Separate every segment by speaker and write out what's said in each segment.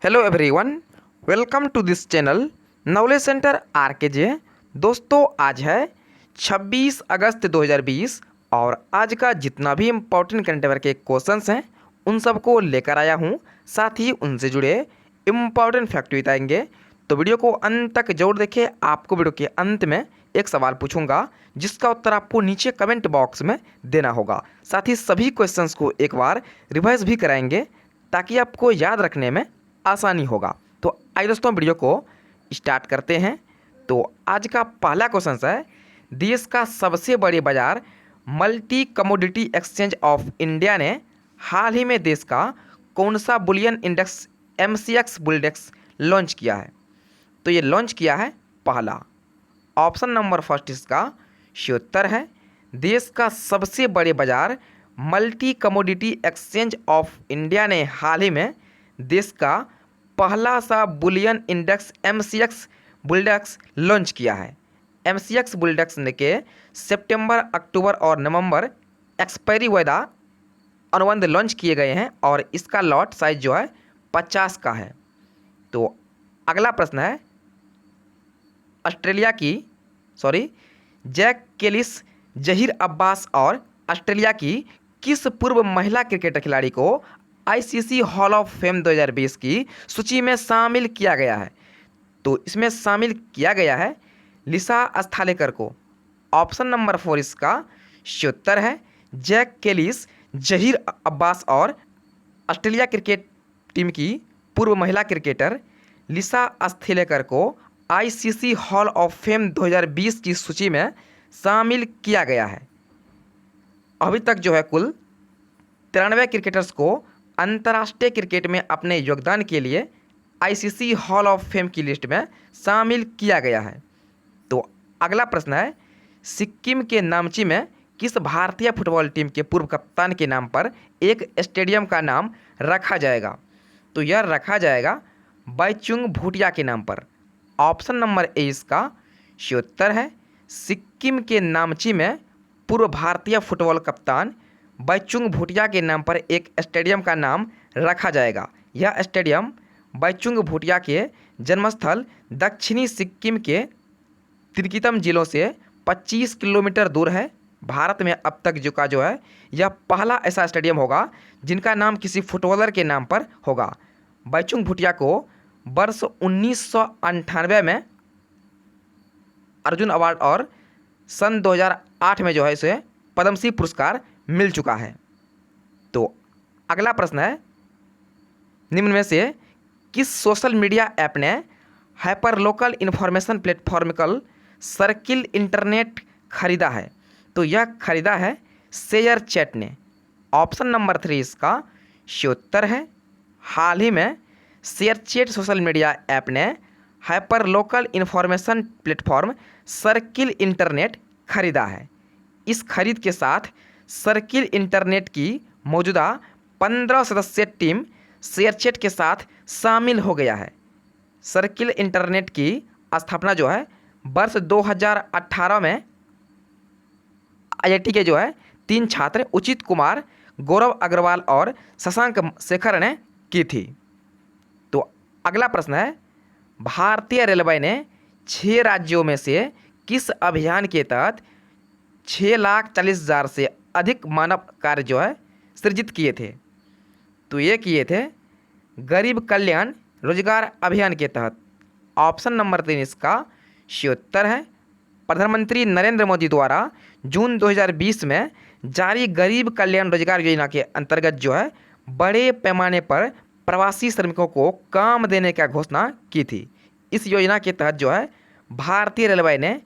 Speaker 1: Hello everyone, welcome to this channel knowledge centre RKJ. दोस्तों, आज है 26 अगस्त 2020 और आज का जितना भी इम्पोर्टेंट करंट अफेयर के क्वेश्चंस हैं उन सबको लेकर आया हूं। साथ ही उनसे जुड़े इम्पोर्टेंट फैक्ट भी बताएंगे, तो वीडियो को अंत तक जरूर देखें। आपको वीडियो के अंत में एक सवाल पूछूंगा जिसका उत्तर आपको नीचे कमेंट बॉक्स में देना होगा। साथ ही सभी क्वेश्चंस को एक बार रिवाइज भी कराएंगे ताकि आपको याद रखने में आसानी होगा। तो आइए दोस्तों, वीडियो को स्टार्ट करते हैं। तो आज का पहला क्वेश्चन है, देश का सबसे बड़े बाजार multi commodity exchange of India ने हाल ही में देश का कौन सा बुलियन इंडेक्स MCX बुलडेक्स लॉन्च किया है? तो ये लॉन्च किया है पहला। ऑप्शन नंबर फर्स्ट इसका सही उत्तर है, देश का सबसे बड़े बाजार multi commodity exchange of India ने हाल ही में देश का पहला सा बुलियन इंडेक्स MCX बुलडेक्स लॉन्च किया है। MCX बुलडेक्स ने के सितंबर, अक्टूबर और नवंबर एक्सपायरी वायदा अनुबंध लॉन्च किए गए हैं और इसका लॉट साइज जो है 50 का है। तो अगला प्रश्न है, जैक कैलिस, जहीर अब्बास और ऑस्ट्रेलिया की किस पूर्व महिला क्रिकेटर खिलाड़ी को ICC हॉल ऑफ फेम 2020 की सूची में शामिल किया गया है? तो इसमें शामिल किया गया है लिसा अस्थालेकर को। ऑप्शन नंबर 4 इसका सही उत्तर है, जैक कैलिस, जहीर अब्बास और ऑस्ट्रेलिया क्रिकेट टीम की पूर्व महिला क्रिकेटर लिसा अस्थालेकर को ICC हॉल ऑफ फेम 2020 की सूची में शामिल किया गया है। अभी तक जो है कुल 93 क्रिकेटर्स को अंतर्राष्ट्रीय क्रिकेट में अपने योगदान के लिए ICC हॉल ऑफ फेम की लिस्ट में शामिल किया गया है। तो अगला प्रश्न है, सिक्किम के नामची में किस भारतीय फुटबॉल टीम के पूर्व कप्तान के नाम पर एक स्टेडियम का नाम रखा जाएगा? तो यह रखा जाएगा बाईचुंग भूटिया के नाम पर। ऑप्शन नंबर ए इसका सही उत्तर है, सिक्किम के नामची में पूर्व भारतीय फुटबॉल कप्तान बाईचुंग भूटिया के नाम पर एक स्टेडियम का नाम रखा जाएगा। यह स्टेडियम बाईचुंग भूटिया के जन्मस्थल दक्षिणी सिक्किम के तिरकितम जिलों से 25 किलोमीटर दूर है। भारत में अब तक जो है यह पहला ऐसा स्टेडियम होगा जिनका नाम किसी फुटबॉलर के नाम पर होगा। बाईचुंग भूटिया को वर्ष 1998 में अर्जुन अवार्ड और सन 2008 में जो है इसे पद्मश्री पुरस्कार मिल चुका है। तो अगला प्रश्न है, निम्न में से किस सोशल मीडिया ऐप ने हाइपर लोकल इन्फॉर्मेशन प्लेटफॉर्म कल सर्किल इंटरनेट खरीदा है? तो यह खरीदा है शेयर चैट ने। ऑप्शन नंबर 3 इसका सही उत्तर है, हाल ही में ShareChat social media app ने hyper local information platform circle internet खरीदा है। इस खरीद के साथ सर्किल इंटरनेट की मौजूदा 15 सदस्यीय टीम शेयरचैट के साथ शामिल हो गया है। सर्किल इंटरनेट की स्थापना जो है वर्ष 2018 में IIT के जो है 3 छात्र उचित कुमार, गौरव अग्रवाल और शशांक शेखर ने की थी। तो अगला प्रश्न है, भारतीय रेलवे ने 6 राज्यों में से किस अभियान के तहत 6,40,000 से अधिक मानव कार्य जो है सृजित किए थे? तो ये किए थे गरीब कल्याण रोजगार अभियान के तहत। ऑप्शन नंबर 3 इसका सही उत्तर है, प्रधानमंत्री नरेंद्र मोदी द्वारा जून 2020 में जारी गरीब कल्याण रोजगार योजना के अंतर्गत जो है बड़े पैमाने पर प्रवासी श्रमिकों को काम देने का घोषणा की थी। इस योजना के तहत जो है भारतीय रेलवे ने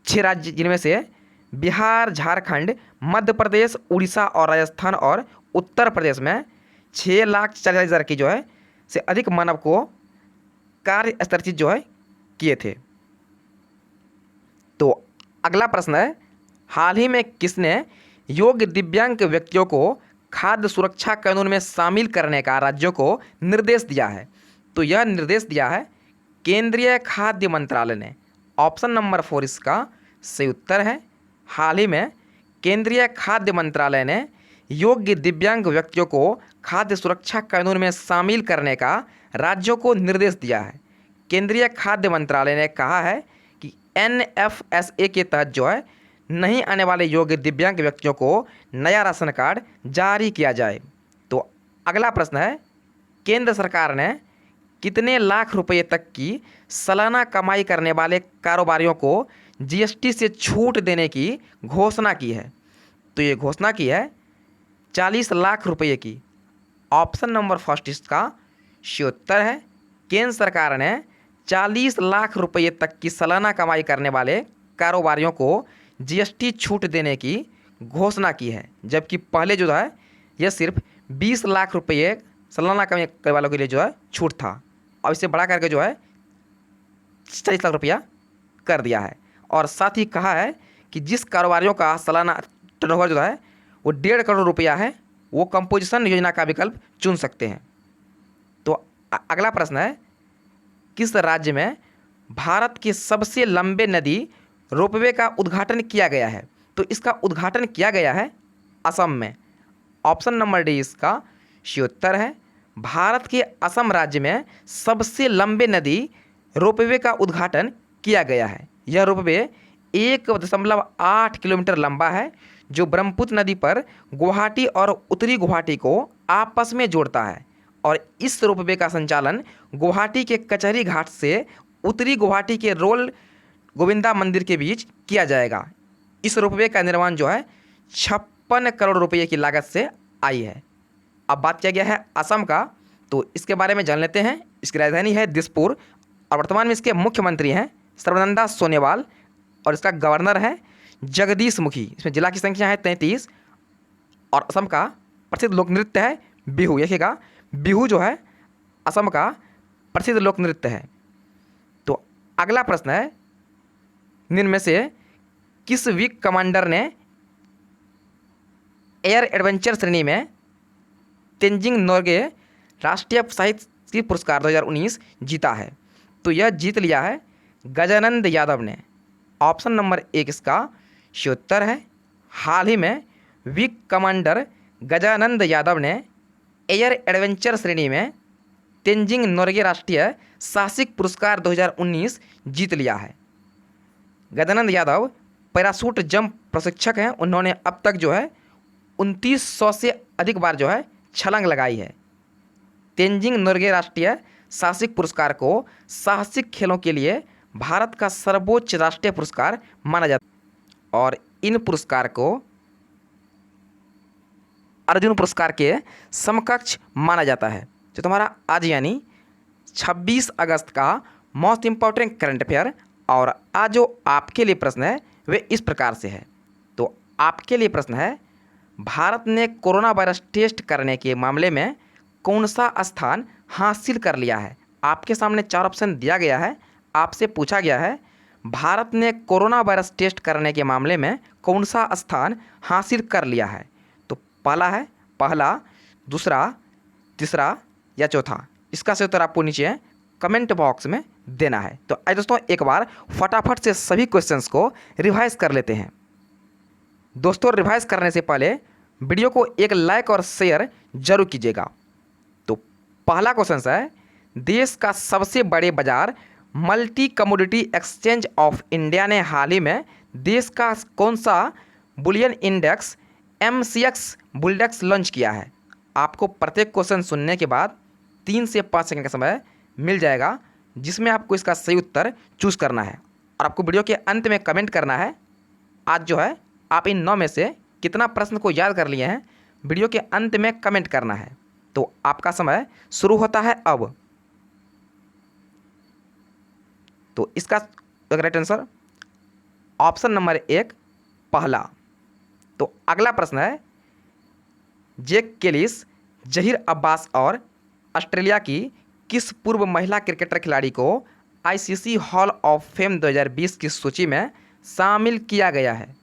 Speaker 1: 6 राज्य, जिनमें से बिहार, झारखंड, मध्य प्रदेश, उड़ीसा और राजस्थान और उत्तर प्रदेश में 6,40,000 की जो है से अधिक मानव को कार्य स्तरित जो है किए थे। तो अगला प्रश्न है, हाल ही में किसने योग्य दिव्यांग व्यक्तियों को खाद्य सुरक्षा कानून में शामिल करने का राज्यों को निर्देश दिया है? तो यह निर्देश दिया है केंद्रीय खाद्य मंत्रालय ने। ऑप्शन नंबर 4 इसका सही उत्तर है, हाल ही में केंद्रीय खाद्य मंत्रालय ने योग्य दिव्यांग व्यक्तियों को खाद्य सुरक्षा कानून में शामिल करने का राज्यों को निर्देश दिया है। केंद्रीय खाद्य मंत्रालय ने कहा है कि NFSA के तहत जो है नहीं आने वाले योग्य दिव्यांग व्यक्तियों को नया राशन कार्ड जारी किया जाए। तो अगला प्रश्न है, केंद्र सरकार ने कितने लाख रुपए तक की सालाना कमाई करने वाले कारोबारियों को GST से छूट देने की घोषणा की है? तो ये घोषणा की है 40 लाख रुपये की। ऑप्शन नंबर फर्स्ट इसका सही उत्तर है। केंद्र सरकार ने 40 लाख रुपये तक की सालाना कमाई करने वाले कारोबारियों को GST छूट देने की घोषणा की है, जबकि पहले जो है यह सिर्फ 20 लाख रुपये सालाना कमाई करने वालों के लिए जो है छूट था। अब इसे बढ़ा करके जो है 40 लाख रुपया कर दिया है। और साथ ही कहा है कि जिस कारोबारियों का सालाना टर्नओवर जो है वो 1.5 करोड़ रुपया है, वो कंपोजिशन योजना का विकल्प चुन सकते हैं। तो अगला प्रश्न है, किस राज्य में भारत के सबसे लंबे नदी रोपवे का उद्घाटन किया गया है? तो इसका उद्घाटन किया गया है असम में। ऑप्शन नंबर डी इसका सही उत्तर है। भारत के असम राज्य में सबसे लंबे नदी रोपवे का उद्घाटन किया गया है। यह रोपवे 1.8 किलोमीटर लंबा है, जो ब्रह्मपुत्र नदी पर गुवाहाटी और उत्तरी गुवाहाटी को आपस में जोड़ता है। और इस रोपवे का संचालन गुवाहाटी के कचहरी घाट से उत्तरी गुवाहाटी के रोल गोविंदा मंदिर के बीच किया जाएगा। इस रोपवे का निर्माण जो है 56 करोड़ रुपये की लागत से आई है। अब बात किया गया है असम का, तो इसके बारे में जान लेते हैं। इसकी राजधानी है दिसपुर और वर्तमान में इसके मुख्यमंत्री हैं सर्बानंद सोनोवाल और इसका गवर्नर है जगदीश मुखी। इसमें जिला की संख्या है 33 और असम का प्रसिद्ध लोक नृत्य है बिहू। देखिएगा, बिहू जो है असम का प्रसिद्ध लोक नृत्य है। तो अगला प्रश्न है, निम्न में से किस विंग कमांडर ने एयर एडवेंचर श्रेणी में तेंजिंग नोर्गे राष्ट्रीय साहित्य पुरस्कार 2019 जीता है? तो यह जीत लिया है गजानंद यादव ने। ऑप्शन नंबर 1 इसका सही उत्तर है। हाल ही में विंग कमांडर गजानंद यादव ने एयर एडवेंचर श्रेणी में तेंजिंग नोर्गे राष्ट्रीय साहसिक पुरस्कार 2019 जीत लिया है। गजानंद यादव पैराशूट जंप प्रशिक्षक हैं। उन्होंने अब तक जो है 2900 से अधिक बार जो है छलांग लगाई है। तेंजिंग नोर्गे राष्ट्रीय साहसिक पुरस्कार को साहसिक खेलों के लिए भारत का सर्वोच्च राष्ट्रीय पुरस्कार माना जाता है और इन पुरस्कार को अर्जुन पुरस्कार के समकक्ष माना जाता है। तो तुम्हारा आज यानी 26 अगस्त का मोस्ट इम्पॉर्टेंट करंट अफेयर और आज जो आपके लिए प्रश्न है वे इस प्रकार से है। तो आपके लिए प्रश्न है, भारत ने कोरोना वायरस टेस्ट करने के मामले में कौन सा स्थान हासिल कर लिया है? आपके सामने 4 ऑप्शन दिया गया है। आपसे पूछा गया है भारत ने कोरोना वायरस टेस्ट करने के मामले में कौन सा स्थान हासिल कर लिया है? तो पहला, दूसरा, तीसरा या चौथा। इसका सही उत्तर आपको नीचे कमेंट बॉक्स में देना है। तो आइए दोस्तों एक बार फटाफट से सभी क्वेश्चंस को रिवाइज कर लेते हैं। दोस्तों रिवाइज करने से पहले वीडियो को एक लाइक और शेयर जरूर कीजिएगा। तो पहला क्वेश्चन है, देश का सबसे बड़े बाजार multi commodity exchange of India ने हाल ही में देश का कौन सा बुलियन इंडेक्स MCX बुलडेक्स लॉन्च किया है? आपको प्रत्येक क्वेश्चन सुनने के बाद 3 से 5 सेकंड का समय मिल जाएगा, जिसमें आपको इसका सही उत्तर चूज़ करना है और आपको वीडियो के अंत में कमेंट करना है आज जो है आप इन 9 में से कितना प्रश्न को याद कर लिए हैं। वीडियो के अंत में कमेंट करना है। तो आपका समय शुरू होता है अब। तो इसका राइट आंसर ऑप्शन नंबर 1 पहला। तो अगला प्रश्न है, जैक कैलिस, जहीर अब्बास और ऑस्ट्रेलिया की किस पूर्व महिला क्रिकेटर खिलाड़ी को ICC हॉल ऑफ फेम 2020 की सूची में शामिल किया गया है?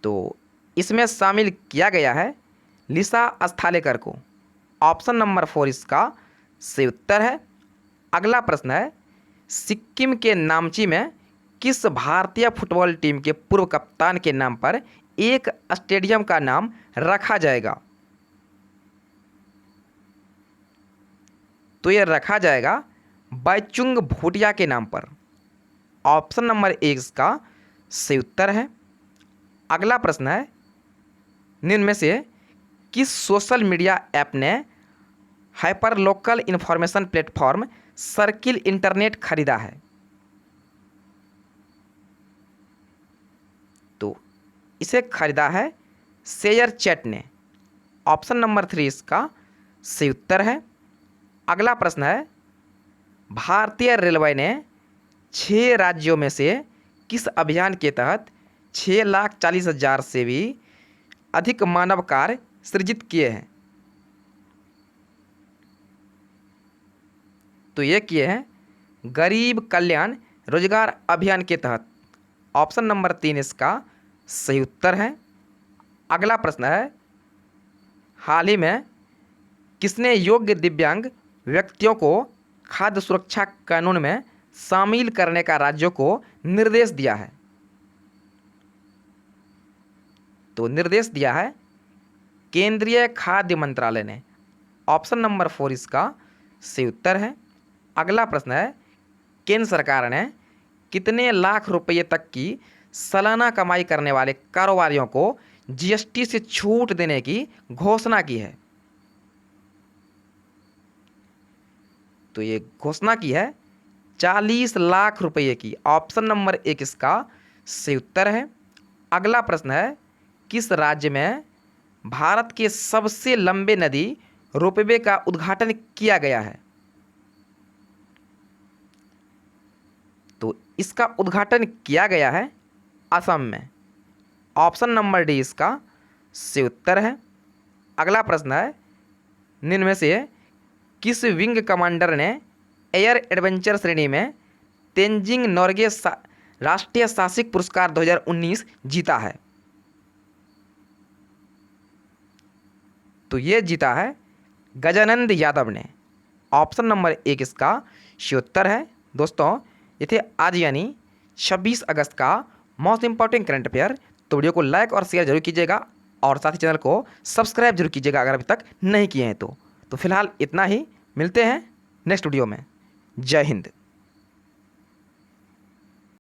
Speaker 1: तो इसमें शामिल किया गया है लिसा अस्थालेकर को। ऑप्शन नंबर 4 इसका सही उत्तर है। अगला प्रश्न है, सिक्किम के नामची में किस भारतीय फुटबॉल टीम के पूर्व कप्तान के नाम पर एक स्टेडियम का नाम रखा जाएगा? तो यह रखा जाएगा बाईचुंग भूटिया के नाम पर। ऑप्शन नंबर 1 इसका सही उत्तर है। अगला प्रश्न है, निम्न में से किस सोशल मीडिया ऐप ने hyper local information platform circle internet खरीदा है? तो इसे खरीदा है शेयर चैट ने। ऑप्शन नंबर 3 इसका सही उत्तर है। अगला प्रश्न है, भारतीय रेलवे ने 6 राज्यों में से किस अभियान के तहत 6,40,000 से भी अधिक मानव कार्य सृजित किए हैं? तो ये किए हैं गरीब कल्याण रोजगार अभियान के तहत। ऑप्शन नंबर 3 इसका सही उत्तर है। अगला प्रश्न है, हाल ही में किसने योग्य दिव्यांग व्यक्तियों को खाद्य सुरक्षा कानून में शामिल करने का राज्यों को निर्देश दिया है? तो निर्देश दिया है केंद्रीय खाद्य मंत्रालय ने। ऑप्शन नंबर 4 इसका सही उत्तर है। अगला प्रश्न है, केंद्र सरकार ने कितने लाख रुपये तक की सालाना कमाई करने वाले कारोबारियों को जीएसटी से छूट देने की घोषणा की है? तो ये घोषणा की है 40 लाख रुपये की। ऑप्शन नंबर 1 इसका सही उत्तर है। अगला प्रश्न है, किस राज्य में भारत के सबसे लंबे नदी रोपवे का उद्घाटन किया गया है? तो इसका उद्घाटन किया गया है असम में। ऑप्शन नंबर डी इसका सही उत्तर है। अगला प्रश्न है, निम्न में से किस विंग कमांडर ने एयर एडवेंचर श्रेणी में तेंजिंग नोर्गे राष्ट्रीय साहसिक पुरस्कार 2019 जीता है? तो ये जीता है गजानंद यादव ने। ऑप्शन नंबर 1 इसका सही उत्तर है। दोस्तों, ये थे आज यानी 26 अगस्त का मोस्ट इंपॉर्टेंट करंट अफेयर। तो वीडियो को लाइक और शेयर जरूर कीजिएगा और साथ ही चैनल को सब्सक्राइब जरूर कीजिएगा अगर अभी तक नहीं किए हैं तो फिलहाल इतना ही। मिलते हैं नेक्स्ट वीडियो में। जय हिंद।